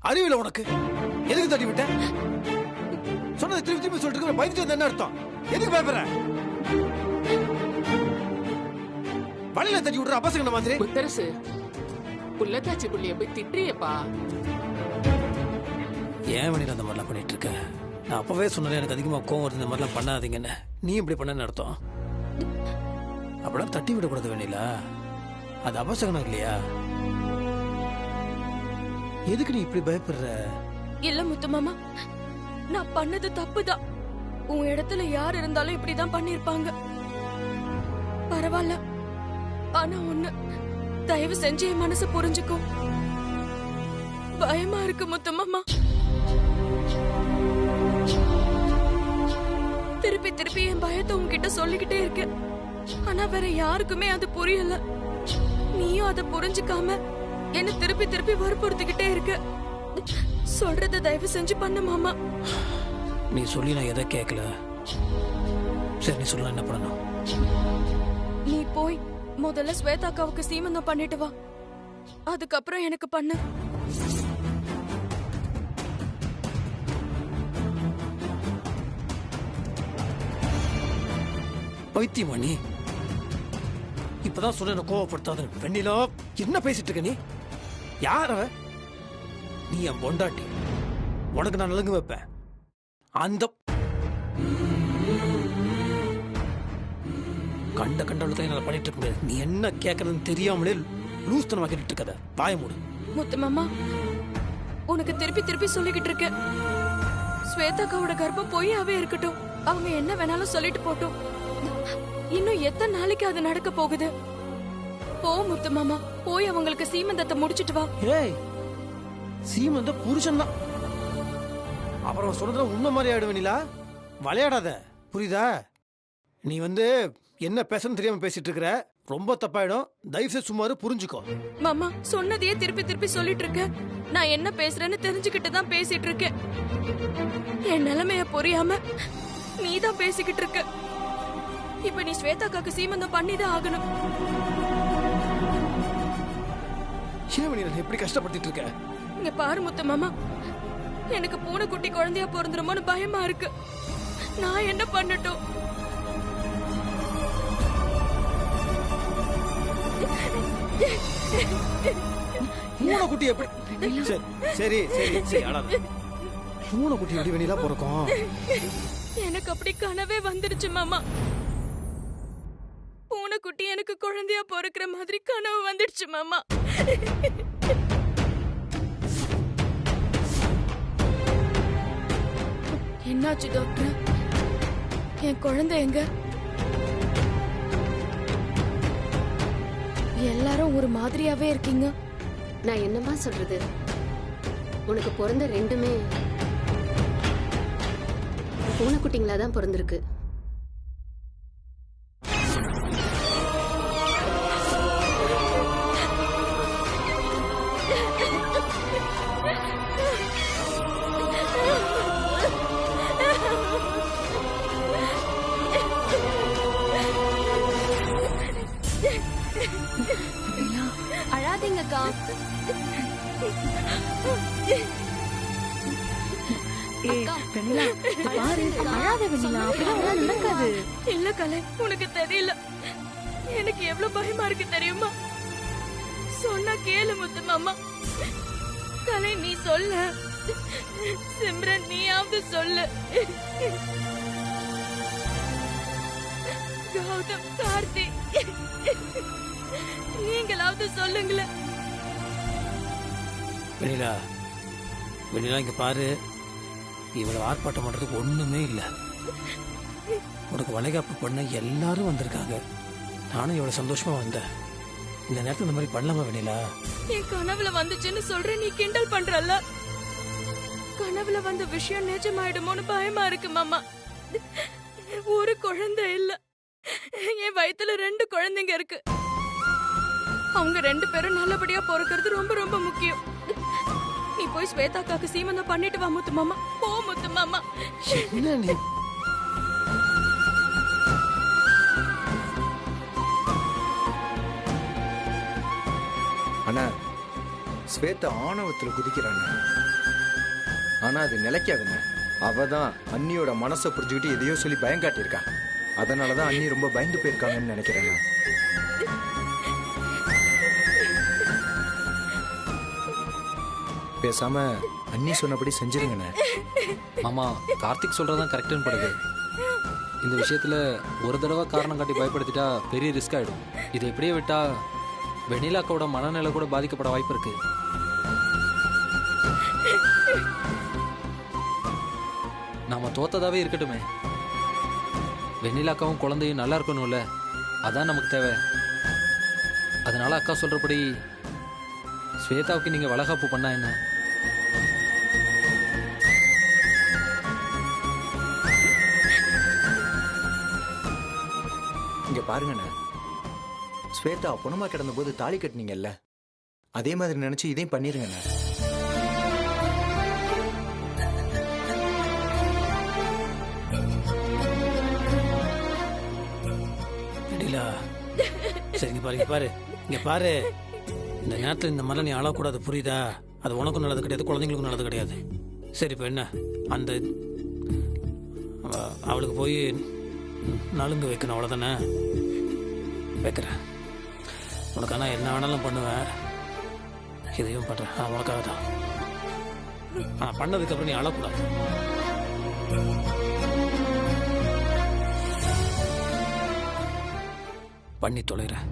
அறிவில உனக்கு எதுக்கு தட்டி விட்ட? சொன்னதை திருப்பி திருப்பி சொல்லிட்டு பயந்துட்டு வந்து என்ன அர்த்தம்? எதுக்கு பயப்படுற? வழியில தட்டி விடுற அபசகன மாதிரி. முத்தரசு புள்ளத்தாச்சி புள்ளிய போய் திட்டுறியப்பா. ஏன் வழியில அந்த மாதிரிலாம் பண்ணிட்டு இருக்க? நான் அப்பவே சொன்னேன் எனக்கு அதிகமா கோவம் வருது, இந்த மாதிரிலாம் பண்ணாதீங்கன்னு. நீ இப்படி பண்ணன்னு அர்த்தம்? அப்படிலாம் தட்டி விடக்கூடாது வேணிலா, அது அபசகனம் இல்லையா? எதுக்கு நீ இப்படி பயப்படுற? இல்ல முத்து மாமா, நான் பண்ணது தப்புதான். உன் இடத்துல யார் இருந்தாலும் இப்படிதான் பண்ணிருப்பாங்க. பரவாயில்ல, ஆனா ஒண்ணு, தயவு செஞ்சு என் மனசு புரிஞ்சுக்கும். பயமா இருக்கு முத்து மாமா. திருப்பி திருப்பி என் பயத்தை உன்கிட்ட சொல்லிக்கிட்டே இருக்கேன். ஆனா வேற யாருக்குமே அது புரியல. நீயும் அதை புரிஞ்சுக்காம என்ன திருப்பி திருப்பி வற்புறுத்திக்கிட்டே இருக்க. சொல்றத தயவு செஞ்சு பண்ணு மாமா. நீ சொல்லி நான் எதை கேட்கல. சரி, நீ சொல்ல என்ன பண்ணணும்? நீ போய் முதல்ல ஸ்வேதாக்காவுக்கு சீமந்தம் பண்ணிட்டு வா, அதுக்கப்புறம் எனக்கு பண்ணு. பைத்தியமா நீ? இப்பதான் சொன்ன கோவப்படுத்தாத. வெண்ணிலா, என்ன பேசிட்டு இருக்க நீ? யார் அவ? நீ என் பொண்டாட்டி, உனக்கு நான் நலுங்கு வைப்பேன். அந்த கண்ட கண்டவளத்தை என்னால பண்ணிட்டு இருக்க முடியாது. நீ என்ன கேட்கறதுன்னு தெரியாமலே லூஸ் தனமா கேட்டுட்டு இருக்கத. வாய மூடு. முத்து மாமா, உனக்கு திருப்பி திருப்பி சொல்லிக்கிட்டு இருக்க. ஸ்வேதாக்காவோட கர்ப்பம் பொய்யாவே இருக்கட்டும். அவங்க என்ன வேணாலும் சொல்லிட்டு போட்டும். இன்னும் எத்தனை நாளைக்கு அது நடக்க போகுது? போ முத்து மாமா, போய் அவங்களுக்கு சீமந்தத்தை முடிச்சிட்டு வா. ஏய், சீமந்த புருஷன் தான். அப்புறம் சொல்றதுல உண்மை மாதிரி ஆயிடுவேனிலா. விளையாடாத, புரியுதா? நீ என்ன பேசணும் தெரியாம பேசிட்டு இருக்கிற. ரொம்ப தப்பாயிடும். தயவு செய்து சும்மாரு, புரிஞ்சுக்கோ. மாமா, சொன்னதையே திருப்பி திருப்பி சொல்லிட்டு இருக்க. நான் என்ன பேசுறேன்னு தெரிஞ்சுக்கிட்டு தான் பேசிட்டு இருக்கேன். என் நிலைமைய புரியாம நீதான் பேசிக்கிட்டு இருக்க. இப்ப நீ ஸ்வேதாக்காக்கு சீமந்தம் பண்ணிதான் ஆகணும். ஏன் எப்படி கஷ்டப்பட்டு இருக்க? இங்க பாரு முத்து மாமா, எனக்கு பூனைக்குட்டி குழந்தையா பிறந்துருமோன்னு பயமா இருக்கு. நான் என்ன பண்ணட்டும்? பூனைக்குட்டி எப்படி? சரி சரி சரி, அழாத. பூனைக்குட்டி எப்படி வெளியில பிறக்கும்? எனக்கு அப்படி கனவே வந்துருச்சு மாமா. பூனைக்குட்டி எனக்கு குழந்தையா பிறக்கிற மாதிரி கனவு வந்துடுச்சு மாமா. என்னாச்சு டாக்டர்? என் குழந்தை எங்க? எல்லாரும் ஒரு மாதிரியாவே இருக்கீங்க. நான் என்னமா சொல்றது? உனக்கு பிறந்த ரெண்டுமே பூனைக்குட்டிங்களா தான் பிறந்திருக்கு. அழாதீங்கக்கா. இல்ல கலை, உனக்கு தெரியல எனக்கு எவ்வளவு பயமா இருக்கு தெரியுமா? சொன்னா கேளு முத்து மாமா. கலை, நீ சொல்ல. சிம்ரன், நீயாவது சொல்லு. கௌதம், கார்த்தி, நீங்களாவது சொல்லுங்களேன். வெண்ணிலா, வெண்ணிலா, இங்க பாரு. இவ்வளவு ஆர்ப்பாட்டம் பண்றதுக்கு ஒண்ணுமே இல்ல. உனக்கு வளைகாப்பு பண்ண எல்லாரும் வந்திருக்காங்க. நானும் எவ்வளவு சந்தோஷமா வந்தேன். இந்த நேரத்துல இந்த மாதிரி பண்ணலாமா வெண்ணிலா? என் கனவுல வந்துச்சுன்னு சொல்ற, நீ கிண்டல் பண்றல்ல? கனவுல வந்த விஷயம் நிஜமாயிடுமோன்னு பயமா இருக்கு மாமா. ஒரு குழந்தை இல்ல, என் வயித்துல 2 குழந்தைங்க இருக்கு. அவங்க 2 பேரும் நல்லபடியா பிறக்கிறது ரொம்ப ரொம்ப முக்கியம். நீ போய் ஸ்வேதாக்காக்கு சீமந்தம் பண்ணிட்டு வா முத்து மாமா. போ முத்து மாமா. என்ன நீ? அண்ணா, ஸ்வேதா ஆணவத்துல குதிக்கிறாங்க. ஆனா அது நிலைக்காதுங்க. அவ தான் அண்ணியோட மனசை புரிஞ்சுக்கிட்டு எதையோ சொல்லி பயம் காட்டியிருக்கா. அதனாலதான் அண்ணி ரொம்ப பயந்து போயிருக்காங்கன்னு நினைக்கிறேன் நான். பேசாம அண்ணி சொன்னபடி செஞ்சிருங்கண்ணே. மாமா, கார்த்திக் சொல்றதான் கரெக்டுன்னு படுது. இந்த விஷயத்துல ஒரு தடவை காரணம் காட்டி பயப்படுத்திட்டா பெரிய ரிஸ்க் ஆயிடும். இதை எப்படியே விட்டா வெண்ணிலாக்கோட மனநிலை கூட பாதிக்கப்பட வாய்ப்பு இருக்கு. நாம தோத்ததாவே இருக்கட்டுமே. வெண்ணிலாக்காவும் குழந்தையும் நல்லா இருக்கணும்ல, அதான் நமக்கு தேவை. அதனால அக்கா சொல்றபடி ஸ்வேதாவுக்கு நீங்க வளகாப்பு பண்ணா என்ன? இங்க பாருங்கண்ணே, ஸ்வேதா பொணமா கிடந்த போது தாலி கட்டினீங்கல்ல, அதே மாதிரி நினைச்சு இதையும் பண்ணிருங்கண்ணே. வெண்ணிலா, சரி இங்க பாரு, இங்க பாரு, இங்க பாரு. இந்த நேரத்தில் இந்த மாதிரிலாம் நீ அழக்கூடாது, புரியுதா? அது உனக்கும் நல்லது கிடையாது, குழந்தைங்களுக்கும் நல்லது கிடையாது. சரி இப்போ என்ன, அந்த அவளுக்கு போய் நலுங்கு வைக்கணும், அவ்வளோதானே? வைக்கிறேன். உனக்கு ஆனால் என்ன வேணாலும் பண்ணுவேன், இதையும் பண்ணுறேன். உனக்காக தான். ஆனால் பண்ணதுக்கப்புறம் நீ அழக்கூடாது. பண்ணி தொலைகிறேன்.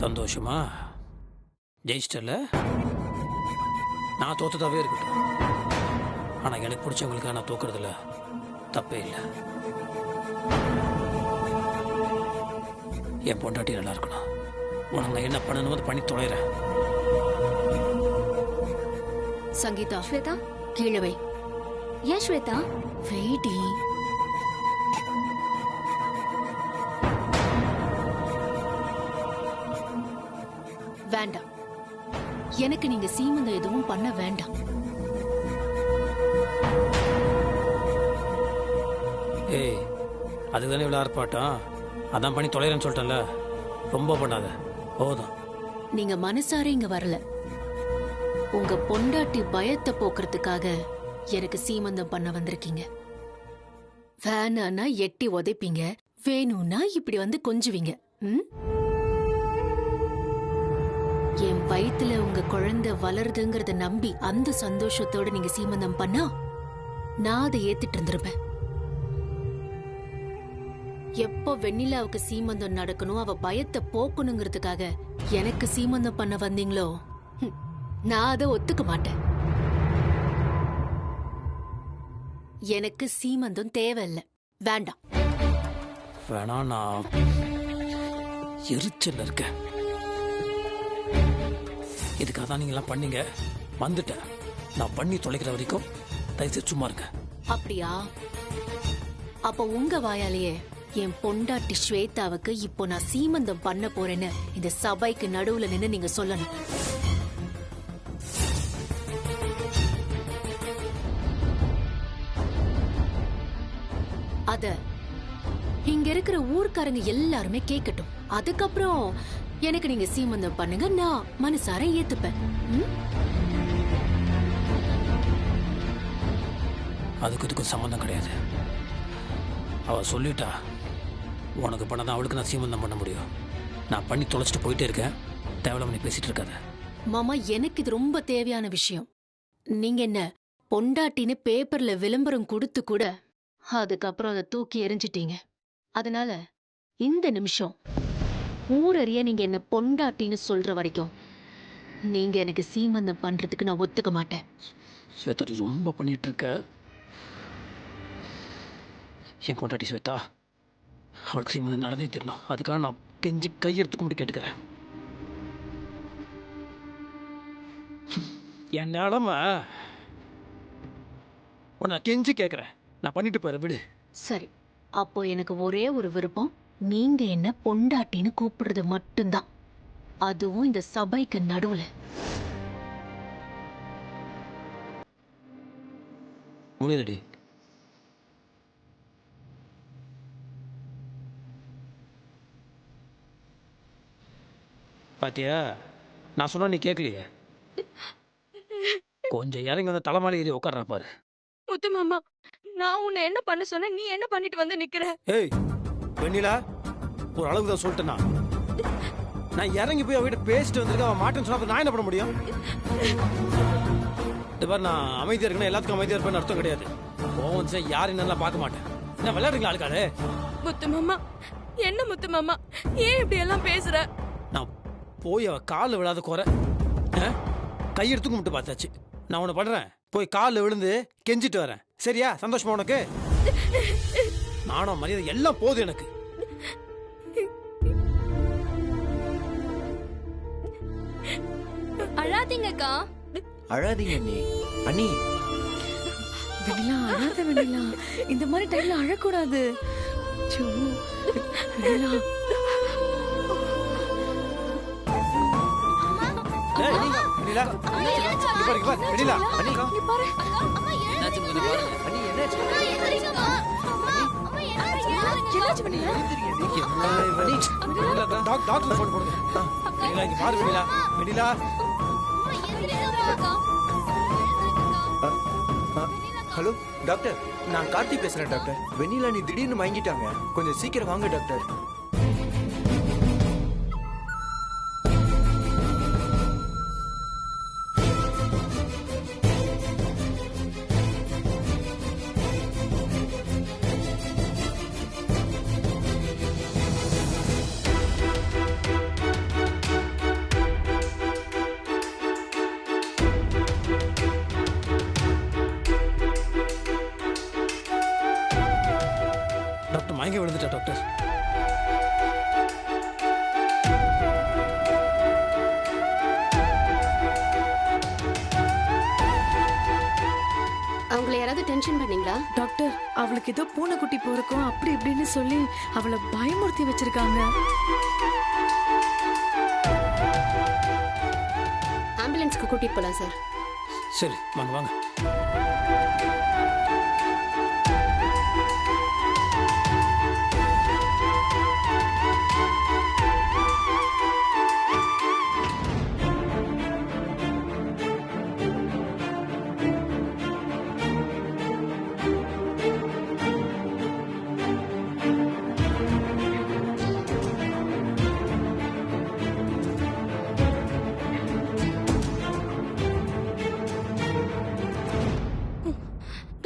சந்தோஷமா? ஜெயிச்சிட்டல? நான் தோத்ததாவே இருக்கட்டும். ஆனா எனக்கு பிடிச்சவங்களுக்காக நான் தோக்குறதுல தப்பே இல்லை. என் பொண்டாட்டி நல்லா இருக்கணும். உனக்கு நான் என்ன பண்ணணும் அதை பண்ணி தொலைகிறேன். சங்கீதா, ஸ்வேதா, கீழே வை. ஏன் ஸ்வேதா? வெயிடி. வேண்டாம், எனக்கு நீங்க சீமந்தம் எதுவும் பண்ண வேண்டாம். ஏய், அதுதானே இவ்வளோ ஆர்ப்பாட்டம்? அதான் பண்ணி தொலைகிறேன்னு சொல்லிட்டேன்ல, ரொம்ப பண்ணாத, போதும். நீங்க மனசார இங்க வரல. உங்க பொண்டாட்டி பயத்தை போக்குறதுக்காக எனக்கு சீமந்தம் பண்ண வந்திருக்கீங்க. வேணான்னா எட்டி உதைப்பீங்க, வேணும்னா இப்படி வந்து கொஞ்சுவீங்க. என் வயித்துல உங்க குழந்தை வளருதுங்கிறத நம்பி அந்த சந்தோஷத்தோட நீங்க சீமந்தம் பண்ணா நான் அதை ஏத்துட்டு இருந்திருப்பேன். எப்போ வெண்ணிலாவுக்கு சீமந்தம் நடக்கணும், அவ பயத்தை போக்கணுங்கிறதுக்காக எனக்கு சீமந்தம் பண்ண வந்தீங்களோ, நான் அதை ஒத்துக்க மாட்டேன். எனக்கு சீமந்தம் தேவையில்லை, வேண்டாம். வேணா, நான் எரிச்சல் இருக்கேன். இதுக்காக தான் நீங்களாம் பண்ணீங்க. வந்துட்டேன். நான் பண்ணி தொலைக்கிற வரைக்கும் தயவுசெய்து சும்மா இருங்க. அப்படியா? அப்ப உங்க வாயாலேயே என் பொண்டாட்டி ஸ்வேதாவுக்கு இப்போ நான் சீமந்தம் பண்ண போறேன்னு இந்த சபைக்கு நடுவுல நின்னு நீங்க சொல்லணும். அத இங்க இருக்கிற ஊர்க்காரங்க எல்லாருமே கேட்கட்டும். அதுக்கப்புறம் எனக்கு நீங்க சீமந்தம் பண்ணுங்க, நான் மனசார ஏத்துப்பேன். அதுக்கு இதுக்கும் சம்மந்தம் கிடையாது. அவ சொல்லிட்டா, உனக்கு பண்ணதான் அவளுக்கு நான் சீமந்தம் பண்ண முடியும். நான் பண்ணி தொலைச்சிட்டு போயிட்டே இருக்கேன். தேவையில்லாம நீ பேசிட்டு இருக்காத. மாமா, எனக்கு இது ரொம்ப தேவையான விஷயம். நீங்க என்ன பொண்டாட்டின்னு பேப்பர்ல விளம்பரம் கொடுத்து கூட அதுக்கப்புறம் அதை தூக்கி எரிஞ்சிட்டீங்க. அதனால இந்த நிமிஷம் ஊரறிய நீங்க என்ன பொண்டாட்டின்னு சொல்ற வரைக்கும் நீங்க எனக்கு சீமந்தம் பண்றதுக்கு நான் ஒத்துக்க மாட்டேன். ஸ்வேதா, நீ ரொம்ப பண்ணிட்டு இருக்க. என் கொண்டாட்டி ஸ்வேதா, அவளுக்கு சீமந்தம் நடந்தே தெரியணும். அதுக்காக நான் கெஞ்சி கையெடுத்து கும்பிட்டு கேட்டுக்கிறேன். என் நிலமை உன்னை கெஞ்சி கேட்குறேன். நான் பண்ணிட்டு போறேன், விடு. சரி, அப்போ எனக்கு ஒரே ஒரு விருப்பம், நீங்க என்ன பொண்டாட்டின்னு கூப்பிடுறது மட்டும்தான். அதுவும் இந்த சபைக்கு நடுவுல. முடியுதுடி. பாத்தியா, நான் சொன்னா நீ கேட்கலையே. கொஞ்சம் இறங்கி வந்து தலைமாரி ஏறி உட்கார்றா பாரு. முத்து மாமா, நான் உன்னை என்ன பண்ண சொன்னேன், நீ என்ன பண்ணிட்டு வந்து நிக்கிற? ஏய் வெண்ணிலா, ஒரு அளவுக்கு தான் சொல்லிட்டேனா? நான் இறங்கி போய் அவகிட்ட பேசிட்டு வந்திருக்கேன். அவன் மாட்டேன்னு சொன்னா நான் என்ன பண்ண முடியும்? இந்த பாரு, நான் அமைதியா இருக்கேன்னா எல்லாத்துக்கும் அமைதியா இருப்பேன்னு அர்த்தம் கிடையாது. கோவம் வந்துச்சா யாரும் நல்லா பார்க்க மாட்டேன். என்ன விளையாடுறீங்களா ஆளுக்காரு? முத்து மாமா, என்ன முத்து மாமா, ஏன் இப்படி எல்லாம் பேசுற? நான் போய் அவ காலில் விழாத குறை கையெடுத்து கும்பிட்டு பார்த்தாச்சு. நான் உன்னை பண்றேன், போய் காலில் விழுந்து கெஞ்சிட்டு வரேன். சரியா? சந்தோஷமா உனக்கு? நானும் மரியாதை எல்லாம் போதும் எனக்கு. அழாதீங்கக்கா. அழாதீங்க அண்ணி. அண்ணி வெண்ணிலா, அழாத வெண்ணிலா. இந்த மாதிரி டைம்ல அழக்கூடாது. ஐயோ, வெண்ணிலா. ஏய், வெண்ணிலா, இங்க பாரு, இங்க பாரு. வெண்ணிலா, அண்ணி, இங்க பாரு. என்னாச்சுன்னு கொஞ்சம் பாருங்க. அண்ணி என்னாச்சு? என்னாச்சு வெண்ணிலா? வெண்ணிலா, டாக்டர் போன் போடுங்க. வெண்ணிலா, இங்க பாரு வெண்ணிலா. வெண்ணிலா, ஹலோ டாக்டர், நான் கார்த்தி பேசுறேன் டாக்டர். வெண்ணிலா நீ திடீர்னு மயங்கிட்டாங்க. கொஞ்சம் சீக்கிரம் வாங்க டாக்டர். டாக்டர் மயங்கி விழுந்துட்டா டாக்டர். அவங்கள யாராவது டென்ஷன் பண்ணீங்களா? டாக்டர், அவளுக்கு ஏதோ பூனைக்குட்டி பிறக்கும் அப்படி இப்படின்னு சொல்லி அவளை பயமுறுத்தி வச்சிருக்காங்க. ஆம்புலன்ஸ்க்கு கூட்டிட்டு போலாம் சார். சரி, வாங்க வாங்க.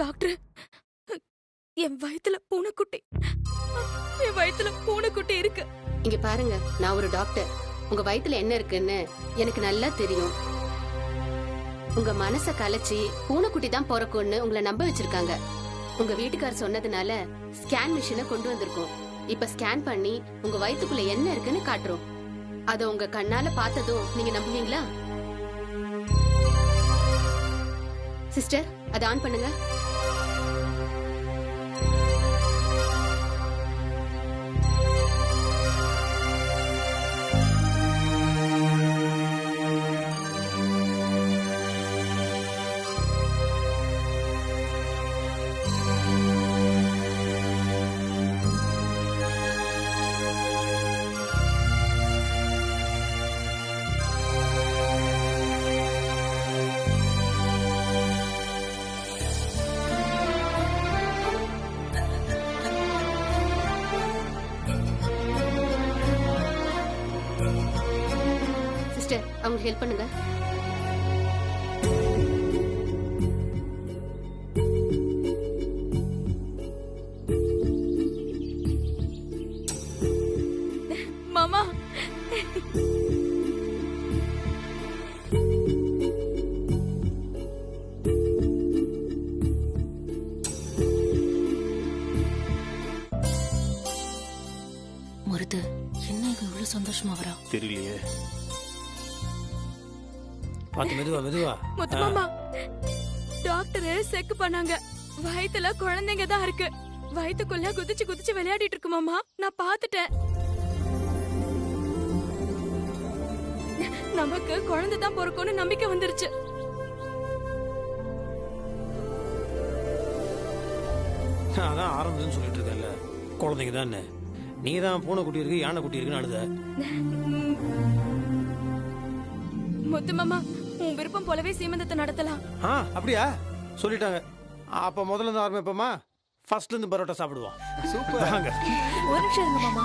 டாக்டர், என் வயித்துல பூனைக்குட்டி, என் வயித்துல பூனைக்குட்டி இருக்கு. இங்க பாருங்க, நான் ஒரு டாக்டர். உங்க வயித்துல என்ன இருக்குன்னு எனக்கு நல்லா தெரியும். உங்க மனச கலைச்சி பூனைக்குட்டி தான் பிறக்கும்னு உங்களை நம்ப வச்சிருக்காங்க. உங்க வீட்டுக்காரர் சொன்னதுனால ஸ்கேன் மிஷினை கொண்டு வந்திருக்கோம். இப்ப ஸ்கேன் பண்ணி உங்க வயித்துக்குள்ள என்ன இருக்குன்னு காட்டுறோம். அத உங்க கண்ணால பார்த்ததும் நீங்க நம்புவீங்களா? சிஸ்டர், அதை ஆன் பண்ணுங்க. சிஸ்டர், அவங்க ஹெல்ப் பண்ணுங்க. மாமா, மருது, என்ன இவ்வளவு சந்தோஷமா வரா? தெரியலையே. பார்த்து மெதுவா மெதுவா. முத்து மாமா, டாக்டர் செக் பண்ணாங்க. வயித்துல குழந்தைங்க தான் இருக்கு. வயித்துக்குள்ள குதிச்சு குதிச்சு விளையாடிட்டு இருக்கு மாமா. நான் பாத்துட்டேன். நமக்கு குழந்தை தான் பிறக்கும்னு நம்பிக்கை வந்துருச்சு. அதான் ஆரம்பத்துன்னு சொல்லிட்டு இருக்கேன்ல, குழந்தைங்க தான். நீ தான் பூனைக்குட்டி இருக்கு யானை குட்டி இருக்குன்னு அழுத. முத்து மாமா உன் விருப்பம் போலவே சீமந்தத்தை நடத்தலாம். அப்படியா சொல்லிட்டாங்க. அப்ப முதல்ல இருந்து ஆரம்பிப்போமா? ஃபர்ஸ்ட்ல இருந்து பரோட்டா சாப்பிடுவோம். சூப்பர். ஒரு நிமிஷம் இருங்க மாமா.